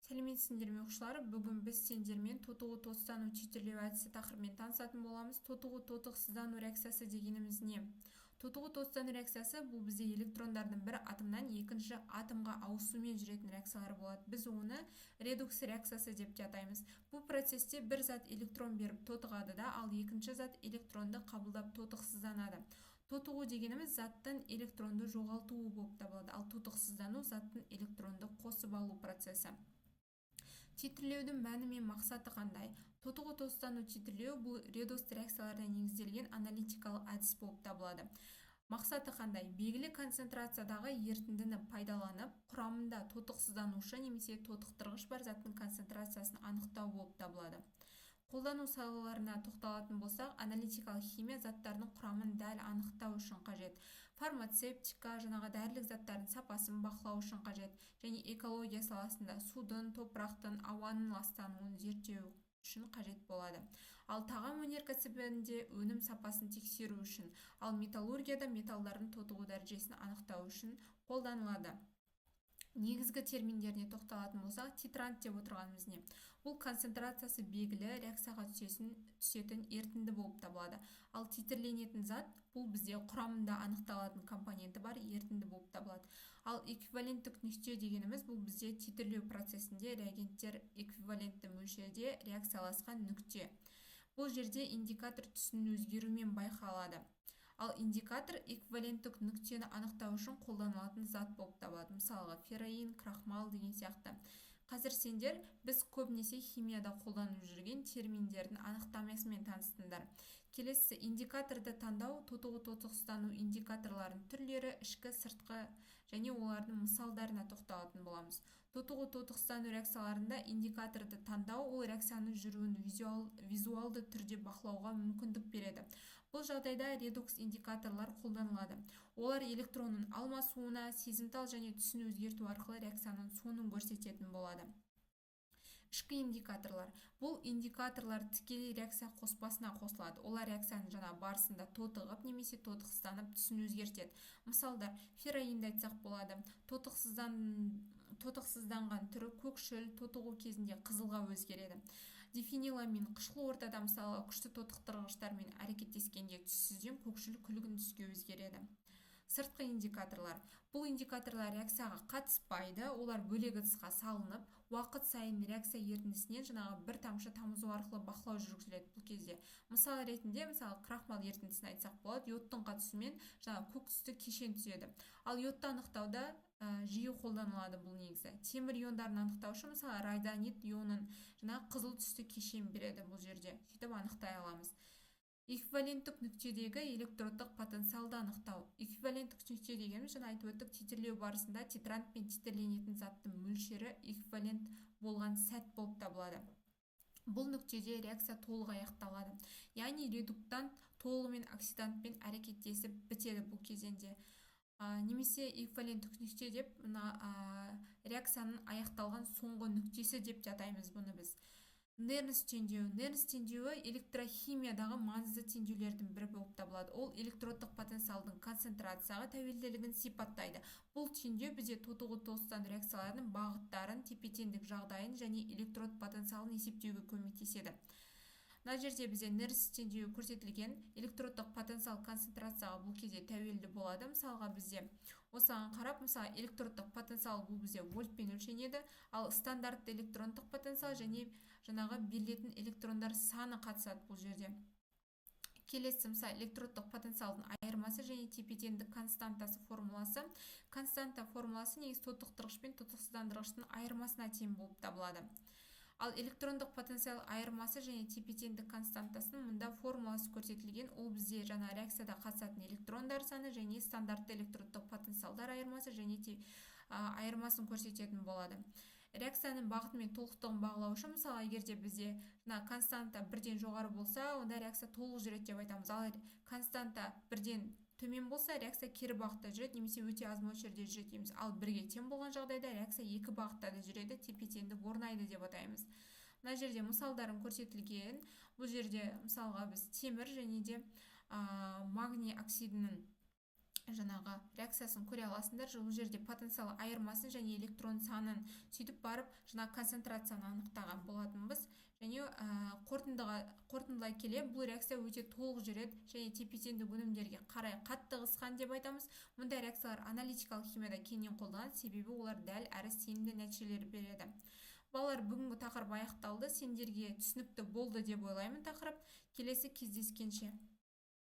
Сәлеметсіңдер ме оқушылар? Бүгін біз сендермен тотығу тотыстану титрлеу әдісі тақырыбымен танысатын боламыз. Тотығу тотықсыздану реакциясы дегеніміз не? Тотығу тотыстану реакциясы бұл бізде электрондардың бір атомнан екінші атомға ауысумен жүретін реакциялар болады. Біз оны редукс реакциясы деп те атаймыз. Бұл процесте бір зат электрон беріп тотығады да, ал екінші зат электронды қабылдап тотықсызданады. Тотығу дегеніміз заттың электронды жоғалтуы болып табылады, ал тотықсыздану заттың электронды қосып алу процесі. Титрлеудің мәні мен мақсаты қандай? Тотығу тотыстану титрлеу бұл редукс реакцияларына негізделген аналитикалық әдіс болып табылады. Мақсаты қандай? Белгілі концентрациядағы ерітіндіні пайдаланып, құрамында тотықсызданушы немесе тотықтырғыш бар заттың концентрациясын анықтау болып табылады. Қолдану салаларына тоқталатын болсақ, аналитикалық химия заттардың құрамын дәл анықтау үшін қажет. Фармацевтика, жаңағы дәрілік заттардың сапасын бақылау үшін қажет. Және экология саласында судың, топырақтың, ауаның ластануын зерттеу үшін қажет болады. Ал тағам өнеркәсібінде өнім сапасын тексеру үшін, ал металлургияда металдардың тотығу дәрежесін анықтау үшін қолданылады. Негізгі терминдеріне тоқталатын болсақ, титрант деп отырғанымыз не? Бұл концентрациясы белгілі реакцияға түсетін ерітінді болып табылады. Ал титрленетін зат бұл бізде құрамында анықталатын компоненті бар ерітінді болып табылады. Ал эквиваленттік нүкте дегеніміз бұл бізде титрлеу процесінде реагенттер эквивалентті мөлшерде реакцияласқан нүкте. Бұл жерде индикатор түсінің өзгеруімен байқалады. Ал индикатор эквиваленттік нүктені анықтау үшін қолданылатын зат болып табылады. Мысалға, ферроин, крахмал деген сияқты. Қазір сендер біз көбінесе химияда қолданып жүрген терминдердің анықтамасымен таныстыңдар. Келесі, индикаторды таңдау, тотығу тотықсыздану индикаторлардың түрлері, ішкі, сыртқы және олардың мысалдарына тоқталатын боламыз. Тотығу тотықсыздану реакцияларында индикаторды таңдау ол реакцияның жүруін визуалды түрде бақылауға мүмкіндік береді. Бұл жағдайда редукс индикаторлар қолданылады. Олар электронның алмасуына, сезімтал және түсін өзгерту арқылы реакцияның соңын көрсететін болады. Ішкі индикаторлар. Бұл индикаторлар тікелей реакция қоспасына қосылады. Олар реакцияның жаңа барысында тотығып немесе тотықсызданып түсін өзгертеді. Мысалдар, ферроинді айтсақ болады. Тотықсызданған түрі көкшіл, тотығу кезінде қызылға өзгереді. Дифениламин қышқыл ортада мысалы күшті тотықтырғыштармен әрекеттескенде түссізден көкшіл күлгін түске өзгереді. Сыртқы индикаторлар. Бұл индикаторлар реакцияға қатыспайды, олар бөлек ыдысқа салынып, уақыт сайын реакция ерітіндісінен жаңағы бір тамшы тамызу арқылы бақылау жүргізіледі бұл кезде. Мысал ретінде, крахмал ерітіндісін айтсақ болады, йодтың қатысуымен жаңағы көк түсті кешен түседі. Ал йодты анықтауда жиі қолданылады бұл негізі. Темір иондарын анықтаушы, мысалы райдонит ионын жаңағы қызыл түсті кешен береді бұл жерде. Сөйтіп анықтай аламыз. Эквиваленттік нүктедегі электродтық потенциалды анықтау. Эквиваленттік нүкте дегеніміз жаңа айтып өттік, титрлеу барысында титрант пен титрленетін заттың мөлшері эквивалент болған сәт болып табылады. Бұл нүктеде реакция толық аяқталады. Яғни редуктант толығымен оксидантпен әрекеттесіп бітеді бұл кезеңде. Немесе эквиваленттік нүкте деп реакцияның аяқталған соңғы нүктесі деп те атаймыз бұны біз. Нернс теңдеуі. Нернс теңдеуі электрохимиядағы маңызды теңдеулердің бірі болып табылады. Ол электродтық потенциалдың концентрацияға тәуелділігін сипаттайды. Бұл теңдеу бізде тотығу тотықсыздану реакцияларының бағыттарын, тепе-теңдік жағдайын және электрод потенциалын есептеуге көмектеседі. Мына жерде бізде нернс теңдеуі көрсетілген. Электродтық потенциал концентрацияға бұл кезде тәуелді болады. Мысалға бізде осыған қарап, мысалы электродтық потенциал бұл бізде вольтпен өлшенеді, ал стандартты электрондық потенциал және жаңағы берілетін электрондар саны қатысады бұл жерде. Келесі, мысалы электродтық потенциалдың айырмасы және тепе-теңдік константасы формуласы. Константа формуласы негіз тотықтырғыш пен тотықсыздандырғыштың айырмасына тең болып табылады. Ал электрондық потенциал айырмасы және тепе-теңдік константасының мұнда формуласы көрсетілген. Ол бізде жаңа реакцияда қатысатын электрондар саны және стандартты электродтық потенциалдар айырмасы және айырмасын көрсететін болады. Реакцияның бағыты мен толықтығын бағалау үшін, мысалы, егерде бізде константа бірден жоғары болса, онда реакция толық жүреді деп айтамыз. Ал константа бірден төмен болса, реакция кері бағытта жүреді, немесе өте аз мөлшерде жүреді дейміз. Ал бірге тең болған жағдайда реакция екі бағытта да жүреді, тепе-теңдік орнайды деп атаймыз. Мына жерде мысалдарын көрсетілген. Бұл жерде мысалға біз темір және де магний оксидінің жаңағы реакциясын көре аласыңдар. Бұл жерде потенциал айырмасын және электрон санын сөйтіп барып жаңа концентрацияны анықтаған болатынбыз. Және қорытындылай келе бұл реакция өте толық жүреді және тепе-теңдік өнімдерге қарай қатты ығысқан деп айтамыз. Мұндай реакциялар аналитикалық химияда кеңінен қолданылады, себебі олар дәл әрі сенімді нәтижелер береді. Балалар, бүгінгі тақырып аяқталды. Сендерге түсінікті болды деп ойлаймын тақырып. Келесі кездескенше.